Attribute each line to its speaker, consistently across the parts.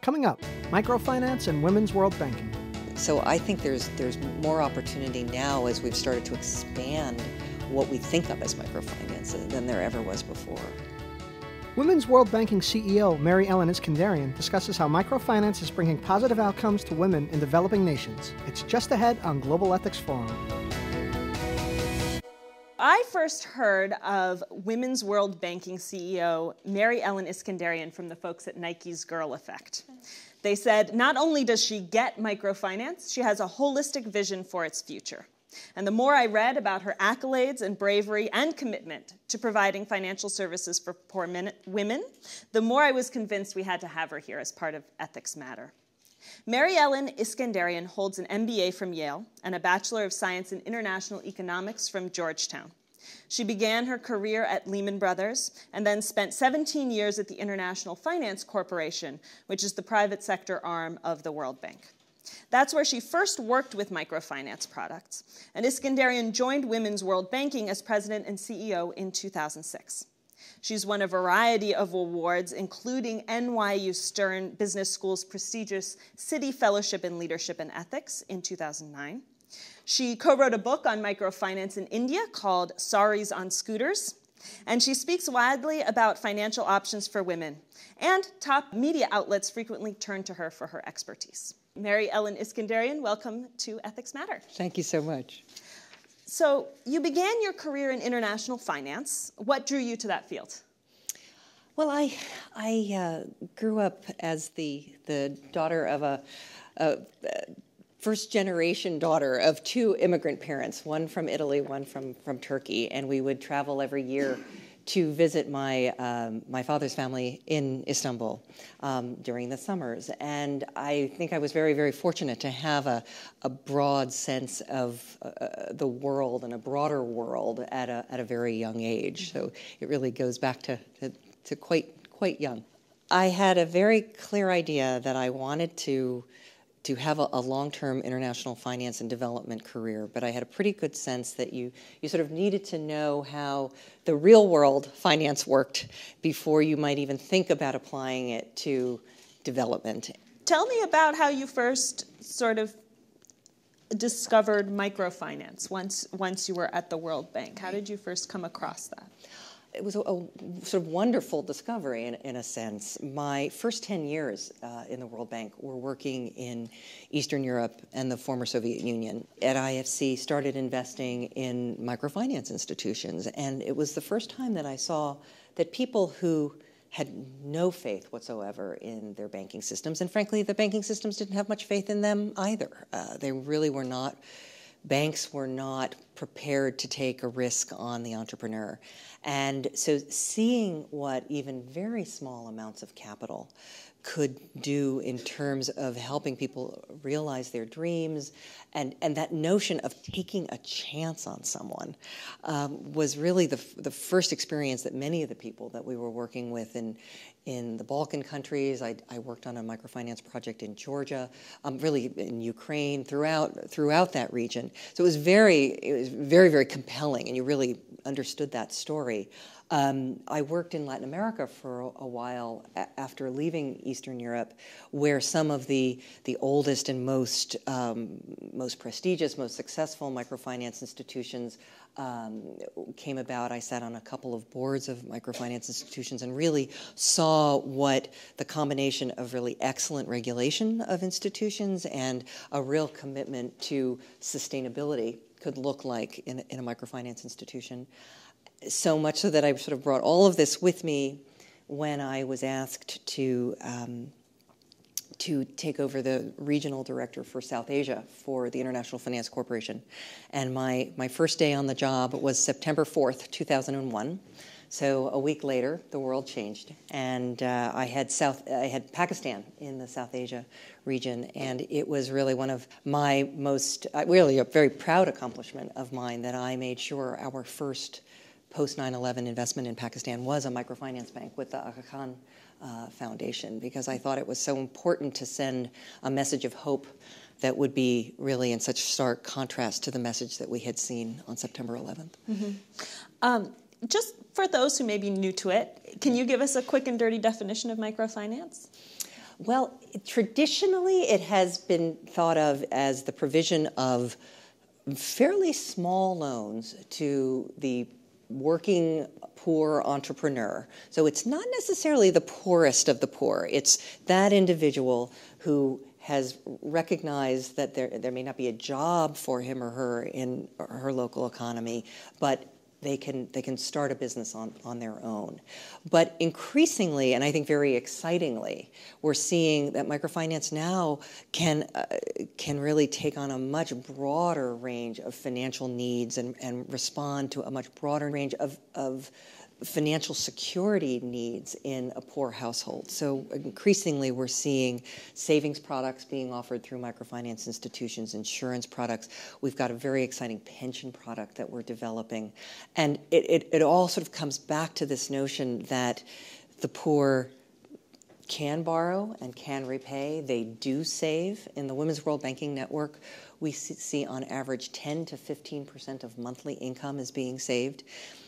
Speaker 1: Coming up, microfinance and women's world banking.
Speaker 2: So I think there's more opportunity now as we've started to expand what we think of as microfinance than there ever was before.
Speaker 1: Women's World Banking CEO Mary Ellen Iskenderian discusses how microfinance is bringing positive outcomes to women in developing nations. It's just ahead on Global Ethics Forum.
Speaker 3: I first heard of Women's World Banking CEO Mary Ellen Iskenderian from the folks at Nike's Girl Effect. They said not only does she get microfinance, she has a holistic vision for its future. And the more I read about her accolades and bravery and commitment to providing financial services for poor women, the more I was convinced we had to have her here as part of Ethics Matter. Mary Ellen Iskenderian holds an MBA from Yale and a Bachelor of Science in International Economics from Georgetown. She began her career at Lehman Brothers and then spent 17 years at the International Finance Corporation, which is the private sector arm of the World Bank. That's where she first worked with microfinance products, and Iskenderian joined Women's World Banking as president and CEO in 2006. She's won a variety of awards, including NYU Stern Business School's prestigious Citi Fellowship in Leadership and Ethics in 2009. She co-wrote a book on microfinance in India called Saris on Scooters, and she speaks widely about financial options for women, and top media outlets frequently turn to her for her expertise. Mary Ellen Iskenderian, welcome to Ethics Matter.
Speaker 2: Thank you so much.
Speaker 3: So you began your career in international finance. What drew you to that field?
Speaker 2: Well, I grew up as the daughter of a first-generation daughter of two immigrant parents, one from Italy, one from Turkey, and we would travel every year to visit my father's family in Istanbul during the summers. And I think I was very, very fortunate to have a broad sense of the world and a broader world at a very young age. So it really goes back to quite young. I had a very clear idea that I wanted to have a long-term international finance and development career, but I had a pretty good sense that you sort of needed to know how the real world finance worked before you might even think about applying it to development.
Speaker 3: Tell me about how you first sort of discovered microfinance once you were at the World Bank. How did you first come across that?
Speaker 2: It was a sort of wonderful discovery in a sense. My first 10 years in the World Bank were working in Eastern Europe and the former Soviet Union. At IFC, started investing in microfinance institutions, and it was the first time that I saw that people who had no faith whatsoever in their banking systems, and frankly, the banking systems didn't have much faith in them either. They really were not. Banks were not prepared to take a risk on the entrepreneur. And so seeing what even very small amounts of capital could do in terms of helping people realize their dreams and that notion of taking a chance on someone was really the first experience that many of the people that we were working with in the Balkan countries. I worked on a microfinance project in Georgia, really in Ukraine, throughout that region. So it was very, very compelling, and you really understood that story. I worked in Latin America for a while after leaving Eastern Europe, where some of the oldest and most prestigious, most successful microfinance institutions came about. I sat on a couple of boards of microfinance institutions and really saw what the combination of really excellent regulation of institutions and a real commitment to sustainability could look like in a microfinance institution. So much so that I sort of brought all of this with me when I was asked to take over the regional director for South Asia for the International Finance Corporation. And my first day on the job was September 4th, 2001. So a week later, the world changed, and I had Pakistan in the South Asia region, and it was really one of my really a very proud accomplishment of mine that I made sure our first post 9/11 investment in Pakistan was a microfinance bank with the Aga Khan Foundation, because I thought it was so important to send a message of hope that would be really in such stark contrast to the message that we had seen on September 11th.
Speaker 3: Mm-hmm. Just for those who may be new to it, can you give us a quick and dirty definition of microfinance?
Speaker 2: Well, traditionally it has been thought of as the provision of fairly small loans to the working poor entrepreneur. So it's not necessarily the poorest of the poor. It's that individual who has recognized that there may not be a job for him or her in her local economy, but they can start a business on their own. But increasingly, and I think very excitingly, we're seeing that microfinance now can really take on a much broader range of financial needs and respond to a much broader range of financial security needs in a poor household. So increasingly we're seeing savings products being offered through microfinance institutions, insurance products. We've got a very exciting pension product that we're developing. And it all sort of comes back to this notion that the poor can borrow and can repay. They do save. In the Women's World Banking Network, we see on average 10 to 15% of monthly income is being saved,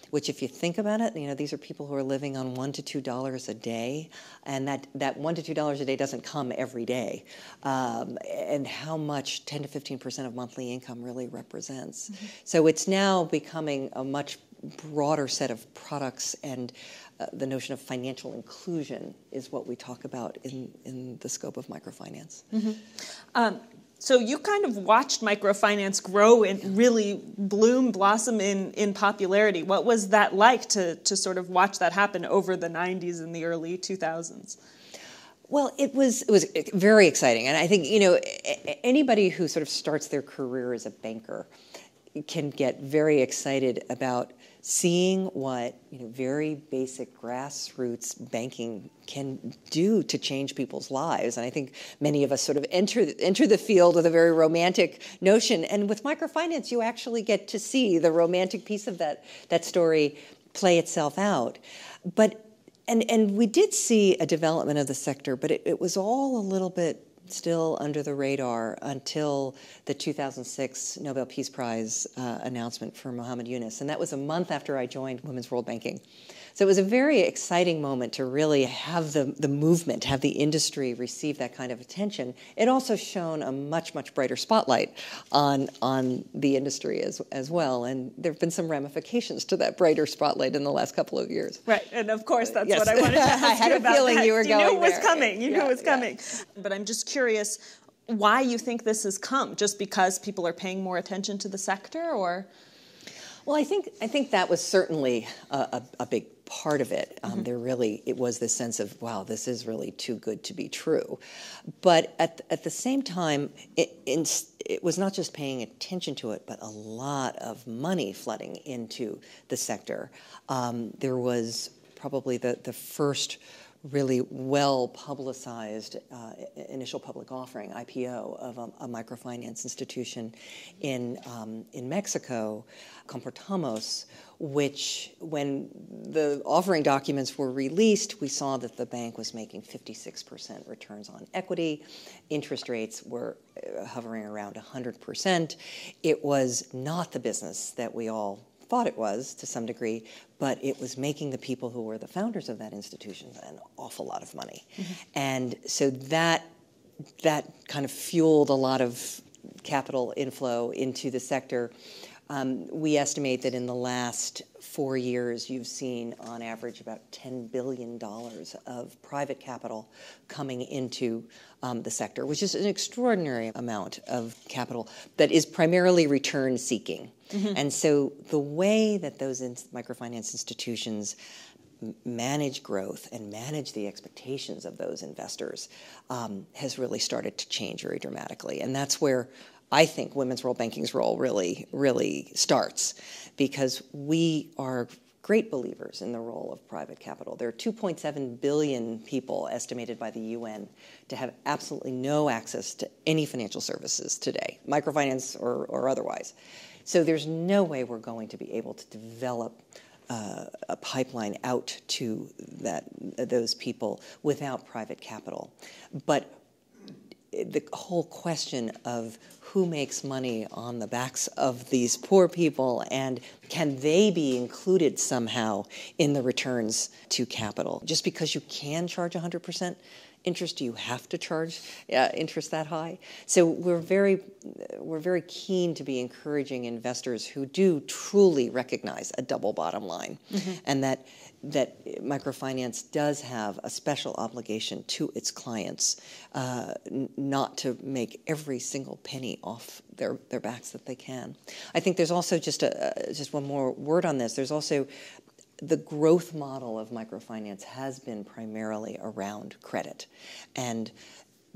Speaker 2: which if you think about it, these are people who are living on $1 to $2 a day, and that $1 to $2 a day doesn't come every day, and how much 10 to 15% of monthly income really represents. Mm-hmm. So it's now becoming a much broader set of products, and the notion of financial inclusion is what we talk about in the scope of microfinance.
Speaker 3: Mm-hmm. So you kind of watched microfinance grow and really blossom in popularity. What was that like to sort of watch that happen over the 90s and the early 2000s?
Speaker 2: Well, it was very exciting. And I think, anybody who sort of starts their career as a banker can get very excited about seeing what very basic grassroots banking can do to change people's lives. And I think many of us sort of enter the field with a very romantic notion. And with microfinance, you actually get to see the romantic piece of that story play itself out. But and we did see a development of the sector, but it was all a little bit still under the radar until the 2006 Nobel Peace Prize announcement for Muhammad Yunus. And that was a month after I joined Women's World Banking. So it was a very exciting moment to really have the movement, have the industry receive that kind of attention. It also shone a much, much brighter spotlight on the industry as well. And there have been some ramifications to that brighter spotlight in the last couple of years.
Speaker 3: Right. And of course, that's
Speaker 2: yes.
Speaker 3: what I wanted to ask
Speaker 2: I had
Speaker 3: you
Speaker 2: a
Speaker 3: about.
Speaker 2: feeling
Speaker 3: that.
Speaker 2: you were going there.
Speaker 3: You knew it was coming. You knew it was coming.
Speaker 2: Yeah.
Speaker 3: But I'm just curious why you think this has come. Just because people are paying more attention to the sector, or?
Speaker 2: Well, I think that was certainly a big part of it. It was this sense of, wow, this is really too good to be true. But at the same time, it was not just paying attention to it, but a lot of money flooding into the sector. There was probably the first really well-publicized initial public offering, IPO, of a microfinance institution in Mexico, Comportamos, which, when the offering documents were released, we saw that the bank was making 56% returns on equity. Interest rates were hovering around 100%. It was not the business that we all thought it was to some degree, but it was making the people who were the founders of that institution an awful lot of money. Mm-hmm. And so that kind of fueled a lot of capital inflow into the sector. We estimate that in the last 4 years, you've seen on average about $10 billion of private capital coming into the sector, which is an extraordinary amount of capital that is primarily return seeking. Mm-hmm. And so the way that those microfinance institutions manage growth and manage the expectations of those investors has really started to change very dramatically. And that's where I think Women's World Banking's role really, really starts, because we are great believers in the role of private capital. There are 2.7 billion people estimated by the UN to have absolutely no access to any financial services today, microfinance or otherwise. So there's no way we're going to be able to develop a pipeline out to those people without private capital. But the whole question of who makes money on the backs of these poor people, and can they be included somehow in the returns to capital? Just because you can charge 100% interest do you have to charge interest that high? So we're very keen to be encouraging investors who do truly recognize a double bottom line, and that microfinance does have a special obligation to its clients, not to make every single penny off their backs that they can. I think there's also just one more word on this. There's also the growth model of microfinance has been primarily around credit, and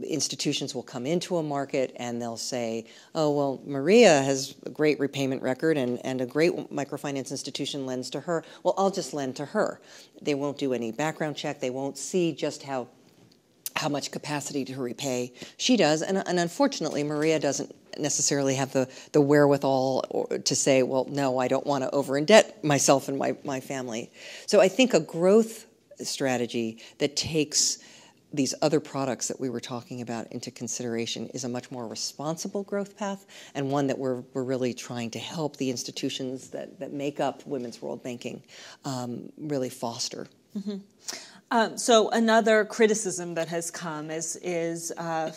Speaker 2: institutions will come into a market and they'll say, oh, well, Maria has a great repayment record and a great microfinance institution lends to her. Well, I'll just lend to her. They won't do any background check. They won't see just how much capacity to repay she does. And unfortunately, Maria doesn't necessarily have the wherewithal to say, well, no, I don't want to over-indebt myself and my family. So I think a growth strategy that takes these other products that we were talking about into consideration is a much more responsible growth path, and one that we're really trying to help the institutions that make up women's world banking really foster.
Speaker 3: So another criticism that has come is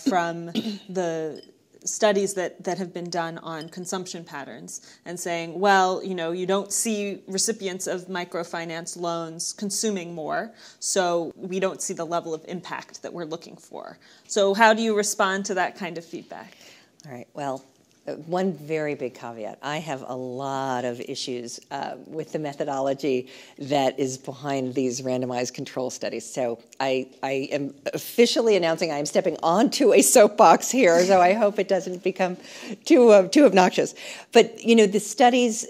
Speaker 3: from the studies that have been done on consumption patterns, and saying, well, you don't see recipients of microfinance loans consuming more, so we don't see the level of impact that we're looking for. So how do you respond to that kind of feedback?
Speaker 2: All right, well, one very big caveat. I have a lot of issues with the methodology that is behind these randomized control studies. So I am officially announcing I am stepping onto a soapbox here, so I hope it doesn't become too obnoxious. But, the studies,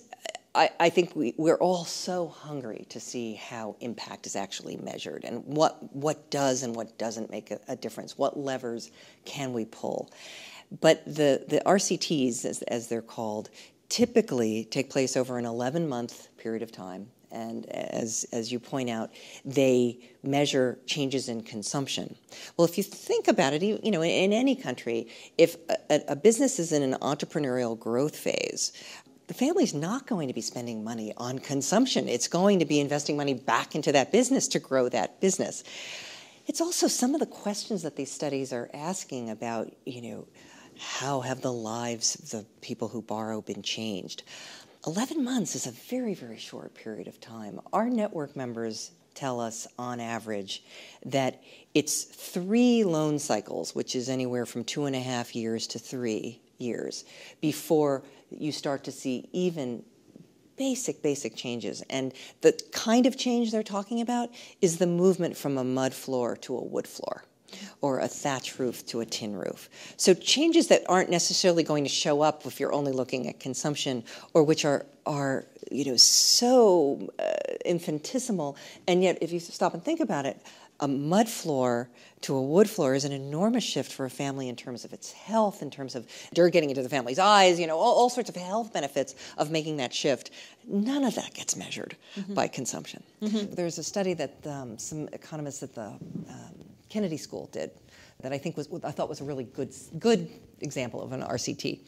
Speaker 2: I think we're all so hungry to see how impact is actually measured and what does and what doesn't make a difference. What levers can we pull? But the RCTs, as they're called, typically take place over an 11-month period of time. And as you point out, they measure changes in consumption. Well, if you think about it, in any country, if a business is in an entrepreneurial growth phase, the family's not going to be spending money on consumption. It's going to be investing money back into that business to grow that business. It's also some of the questions that these studies are asking about, how have the lives of the people who borrow been changed? 11 months is a very, very short period of time. Our network members tell us on average that it's 3 loan cycles, which is anywhere from 2.5 years to 3 years, before you start to see even basic changes. And the kind of change they're talking about is the movement from a mud floor to a wood floor, or a thatch roof to a tin roof. So changes that aren't necessarily going to show up if you're only looking at consumption, or which are so infinitesimal, and yet if you stop and think about it, a mud floor to a wood floor is an enormous shift for a family in terms of its health, in terms of dirt getting into the family's eyes, all sorts of health benefits of making that shift. None of that gets measured by consumption. There's a study that some economists at the Kennedy School did that I thought was a really good example of an RCT.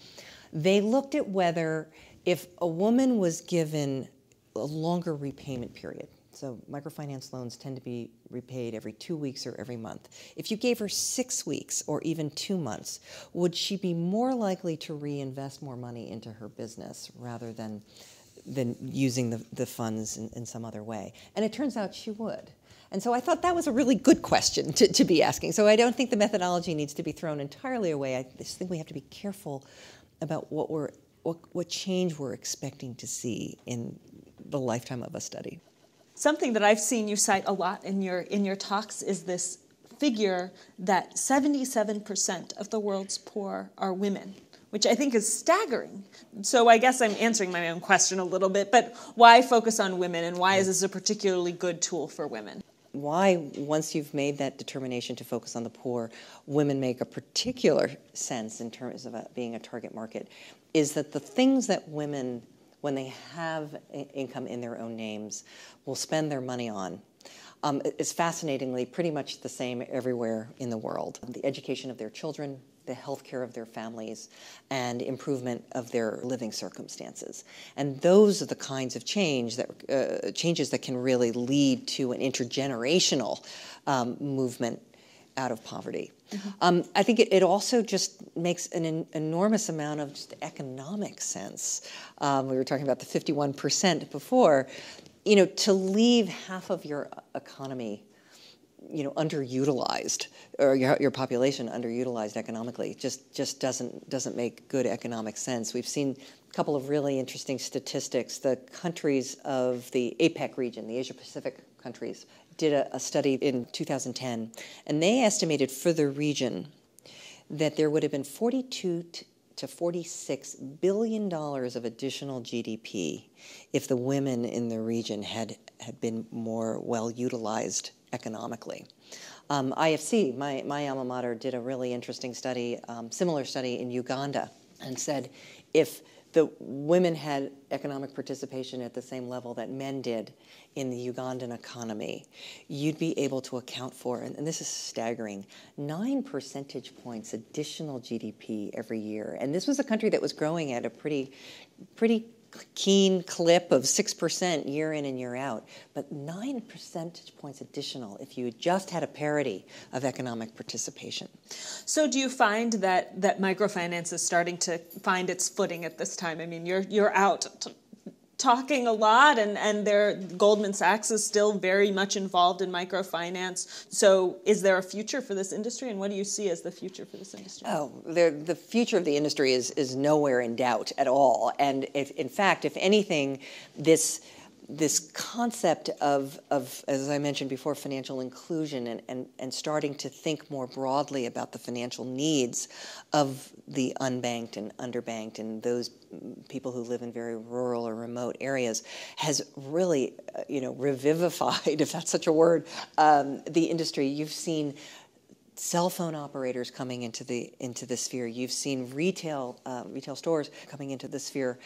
Speaker 2: They looked at whether if a woman was given a longer repayment period, so microfinance loans tend to be repaid every 2 weeks or every month. If you gave her 6 weeks or even 2 months, would she be more likely to reinvest more money into her business rather than using the funds in some other way? And it turns out she would. And so I thought that was a really good question to be asking. So I don't think the methodology needs to be thrown entirely away. I just think we have to be careful about what change we're expecting to see in the lifetime of a study.
Speaker 3: Something that I've seen you cite a lot in your talks is this figure that 77% of the world's poor are women, which I think is staggering. So I guess I'm answering my own question a little bit, but why focus on women, and why is this a particularly good tool for women?
Speaker 2: Why, once you've made that determination to focus on the poor, women make a particular sense in terms of being a target market, is that the things that women, when they have income in their own names, will spend their money on is fascinatingly pretty much the same everywhere in the world. The education of their children, the health care of their families, and improvement of their living circumstances. And those are the kinds of changes that can really lead to an intergenerational movement out of poverty. I think it also just makes an enormous amount of just economic sense. We were talking about the 51% before. To leave half of your economy, underutilized, or your population underutilized economically, just doesn't make good economic sense. We've seen a couple of really interesting statistics. The countries of the APEC region, the Asia Pacific countries, did a study in 2010, and they estimated for the region that there would have been $42 to $46 billion of additional GDP if the women in the region had been more well utilized economically. IFC, my alma mater, did a really interesting study, similar study in Uganda, and said if the women had economic participation at the same level that men did in the Ugandan economy, you'd be able to account for, and this is staggering, 9 percentage points additional GDP every year. And this was a country that was growing at a pretty keen clip of 6% year in and year out, but 9 percentage points additional if you just had a parity of economic participation.
Speaker 3: So do you find that microfinance is starting to find its footing at this time? I mean, you're out talking a lot, and Goldman Sachs is still very much involved in microfinance. So is there a future for this industry, and what do you see as the future for this industry?
Speaker 2: Oh, the future of the industry is nowhere in doubt at all. And in fact, if anything, this concept of, as I mentioned before, financial inclusion and starting to think more broadly about the financial needs of the unbanked and underbanked and those people who live in very rural or remote areas has really, revivified, if that's such a word, the industry. You've seen cell phone operators coming into the sphere. You've seen retail stores coming into the sphere.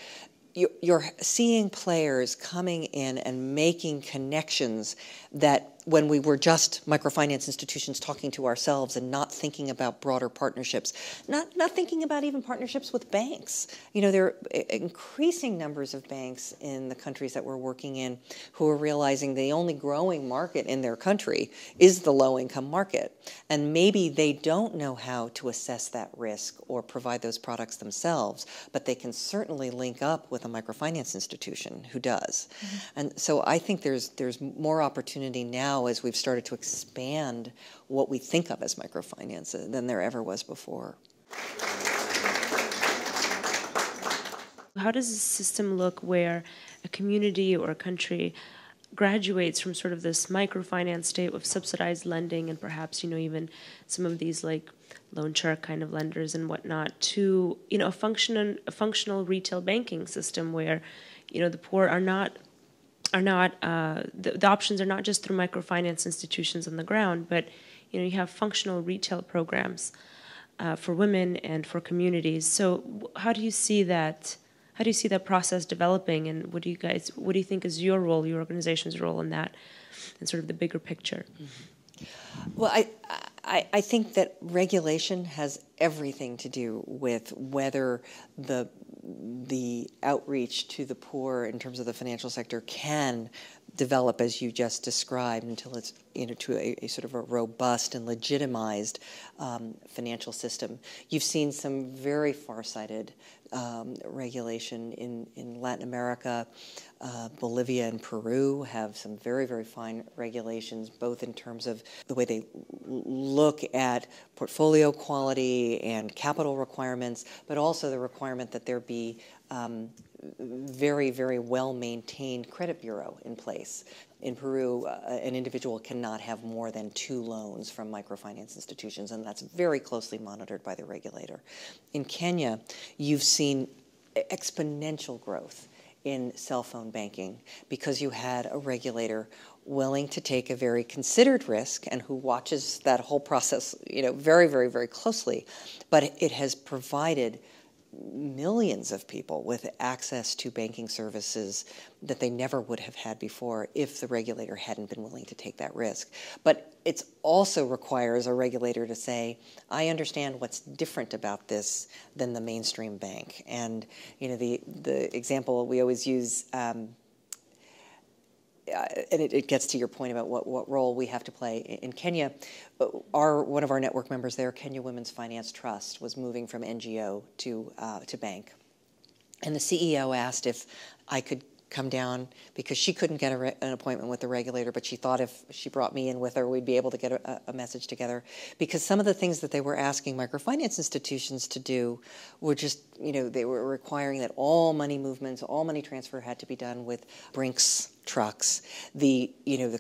Speaker 2: You're seeing players coming in and making connections that when we were just microfinance institutions talking to ourselves and not thinking about broader partnerships, not thinking about even partnerships with banks. There are increasing numbers of banks in the countries that we're working in who are realizing the only growing market in their country is the low-income market. And maybe they don't know how to assess that risk or provide those products themselves, but they can certainly link up with a microfinance institution who does. Mm-hmm. And so I think there's more opportunity now as we've started to expand what we think of as microfinance than there ever was before.
Speaker 4: How does the system look where a community or a country graduates from sort of this microfinance state with subsidized lending and perhaps, even some of these like loan shark kind of lenders and whatnot to, a functional retail banking system where, the poor are not the options are not just through microfinance institutions on the ground, but you have functional retail programs for women and for communities. So how do you see that? How do you see that process developing, and what do you think is your role, your organization's role in that, and sort of the bigger picture?
Speaker 2: Mm-hmm. Well, I think that regulation has everything to do with whether the outreach to the poor in terms of the financial sector can develop as you just described until it's to a sort of a robust and legitimized financial system. You've seen some very far-sighted regulation in Latin America. Bolivia and Peru have some very, very fine regulations, both in terms of the way they look at portfolio quality and capital requirements, but also the requirement that there be very, very well-maintained credit bureau in place. In Peru, an individual cannot have more than 2 loans from microfinance institutions, and that's very closely monitored by the regulator. In Kenya, you've seen exponential growth in cell phone banking because you had a regulator willing to take a very considered risk and who watches that whole process, very, very, very closely. But it has provided millions of people with access to banking services that they never would have had before if the regulator hadn't been willing to take that risk. But it also requires a regulator to say, I understand what's different about this than the mainstream bank. And the example we always use and it gets to your point about what role we have to play in Kenya. One of our network members there, Kenya Women's Finance Trust, was moving from NGO to bank. And the CEO asked if I could come down because she couldn't get an appointment with the regulator, but she thought if she brought me in with her, we'd be able to get a message together. Because some of the things that they were asking microfinance institutions to do were just, they were requiring that all money movements, all money transfer had to be done with Brinks trucks, the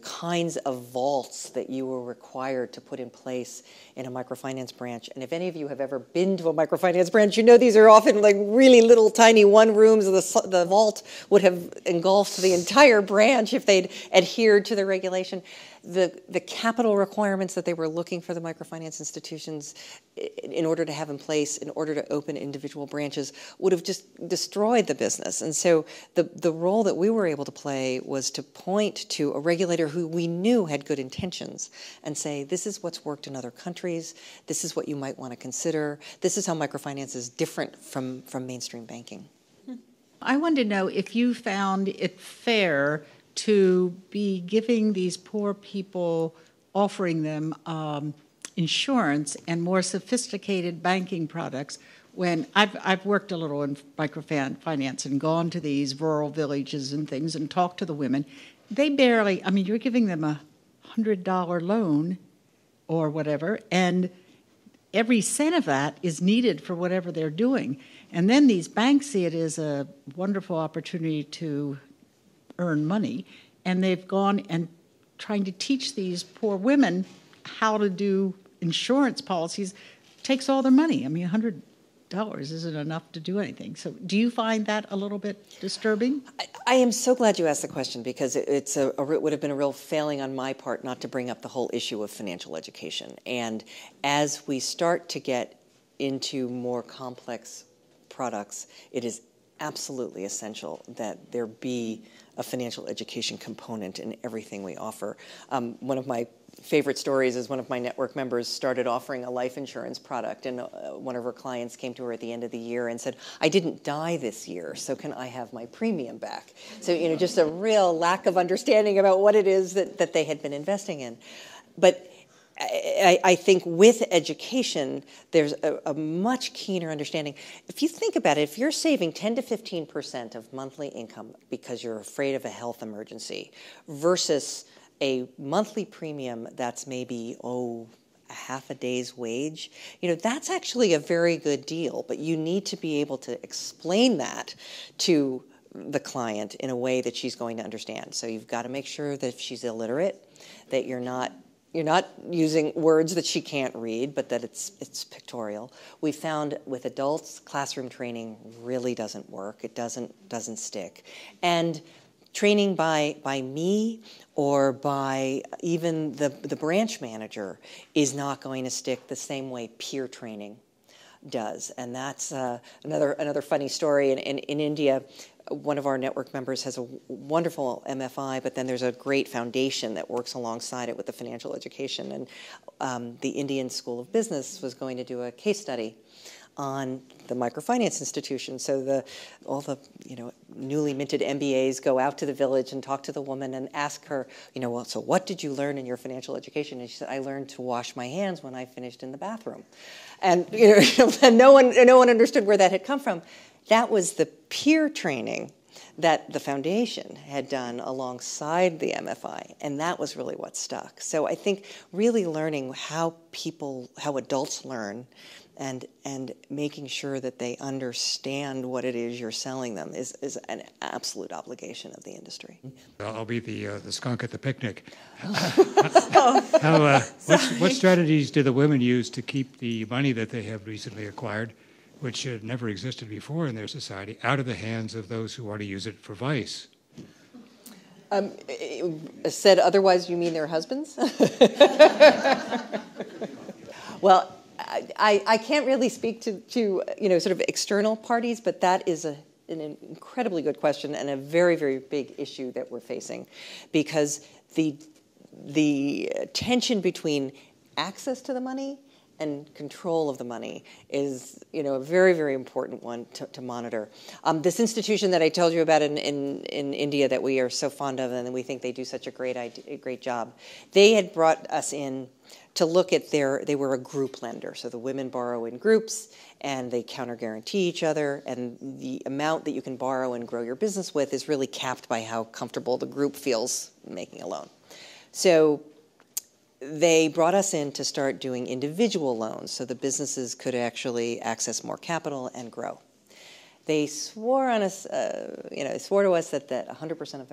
Speaker 2: kinds of vaults that you were required to put in place in a microfinance branch. And if any of you have ever been to a microfinance branch, these are often like really little tiny one rooms. The vault would have engulfed the entire branch if they'd adhered to the regulation. The capital requirements that they were looking for the microfinance institutions in order to have in place, in order to open individual branches, would have just destroyed the business. And so the role that we were able to play was to point to a regulator who we knew had good intentions and say, this is what's worked in other countries, this is what you might want to consider, this is how microfinance is different from mainstream banking.
Speaker 5: I wanted to know if you found it fair to be giving these poor people, offering them insurance and more sophisticated banking products. When I've worked a little in microfinance and gone to these rural villages and things and talked to the women, they barely, you're giving them $100 loan or whatever, and every cent of that is needed for whatever they're doing. And then these banks see it as a wonderful opportunity to earn money, and they've gone and trying to teach these poor women how to do insurance policies takes all their money. $100 isn't enough to do anything. So do you find that a little bit disturbing?
Speaker 2: I am so glad you asked the question, because it would have been a real failing on my part not to bring up the whole issue of financial education. And as we start to get into more complex products, it is absolutely essential that there be a financial education component in everything we offer. One of my favorite stories is one of my network members started offering a life insurance product, and one of her clients came to her at the end of the year and said, I didn't die this year, so can I have my premium back? So, just a real lack of understanding about what it is that they had been investing in. But I think with education, there's a much keener understanding. If you think about it, if you're saving 10 to 15% of monthly income because you're afraid of a health emergency versus a monthly premium that's maybe, a half a day's wage, that's actually a very good deal. But you need to be able to explain that to the client in a way that she's going to understand. So you've got to make sure that if she's illiterate, that you're not using words that she can't read, but that it's pictorial. We found with adults, classroom training really doesn't work. It doesn't stick. And training by me or by even the branch manager is not going to stick the same way peer training does. And that's another funny story. In India, one of our network members has a wonderful MFI, but then there's a great foundation that works alongside it with the financial education. And the Indian School of Business was going to do a case study on the microfinance institution. So all the newly minted MBAs go out to the village and talk to the woman and ask her, so what did you learn in your financial education? And she said, I learned to wash my hands when I finished in the bathroom. And and no one understood where that had come from. That was the peer training that the foundation had done alongside the MFI, and that was really what stuck. So I think really learning how adults learn and making sure that they understand what it is you're selling them is an absolute obligation of the industry.
Speaker 6: I'll be the skunk at the picnic. What strategies do the women use to keep the money that they have recently acquired, which had never existed before in their society, out of the hands of those who want to use it for vice?
Speaker 2: Said otherwise, you mean their husbands? Well, I can't really speak to sort of external parties, but that is an incredibly good question and a very, very big issue that we're facing, because the tension between access to the money and control of the money is, a very, very important one to monitor. This institution that I told you about in India that we are so fond of and we think they do such a great job, they had brought us in to look at they were a group lender. So the women borrow in groups and they counter guarantee each other, and the amount that you can borrow and grow your business with is really capped by how comfortable the group feels making a loan. So they brought us in to start doing individual loans so the businesses could actually access more capital and grow. They swore on us, swore to us that 100% of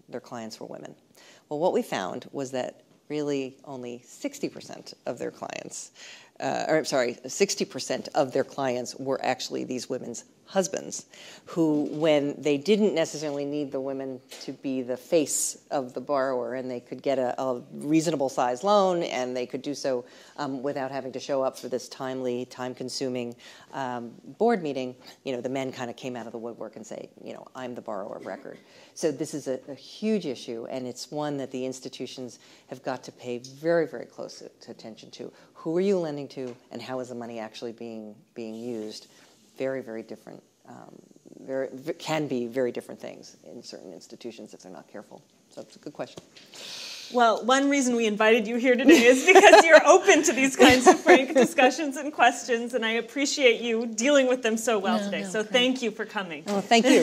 Speaker 2: their clients were women. Well, what we found was that really only 60% of their clients, 60% of their clients were actually these women's husbands, who, when they didn't necessarily need the women to be the face of the borrower, and they could get a reasonable size loan, and they could do so without having to show up for this timely, time-consuming board meeting, the men kind of came out of the woodwork and say, I'm the borrower of record. So this is a huge issue, and it's one that the institutions have got to pay very, very close attention to. Who are you lending to, and how is the money actually being used? Very, very different, can be very different things in certain institutions if they're not careful. So it's a good question.
Speaker 3: Well, one reason we invited you here today is because you're open to these kinds of frank discussions and questions, and I appreciate you dealing with them so well today. So thank you for coming.
Speaker 2: Oh, thank you.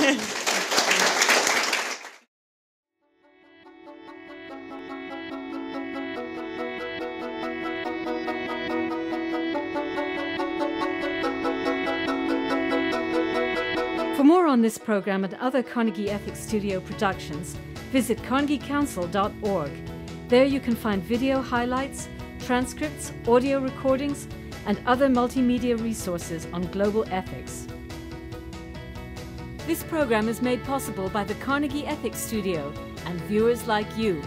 Speaker 7: For more on this program and other Carnegie Ethics Studio productions, visit carnegiecouncil.org. There you can find video highlights, transcripts, audio recordings, and other multimedia resources on global ethics. This program is made possible by the Carnegie Ethics Studio and viewers like you.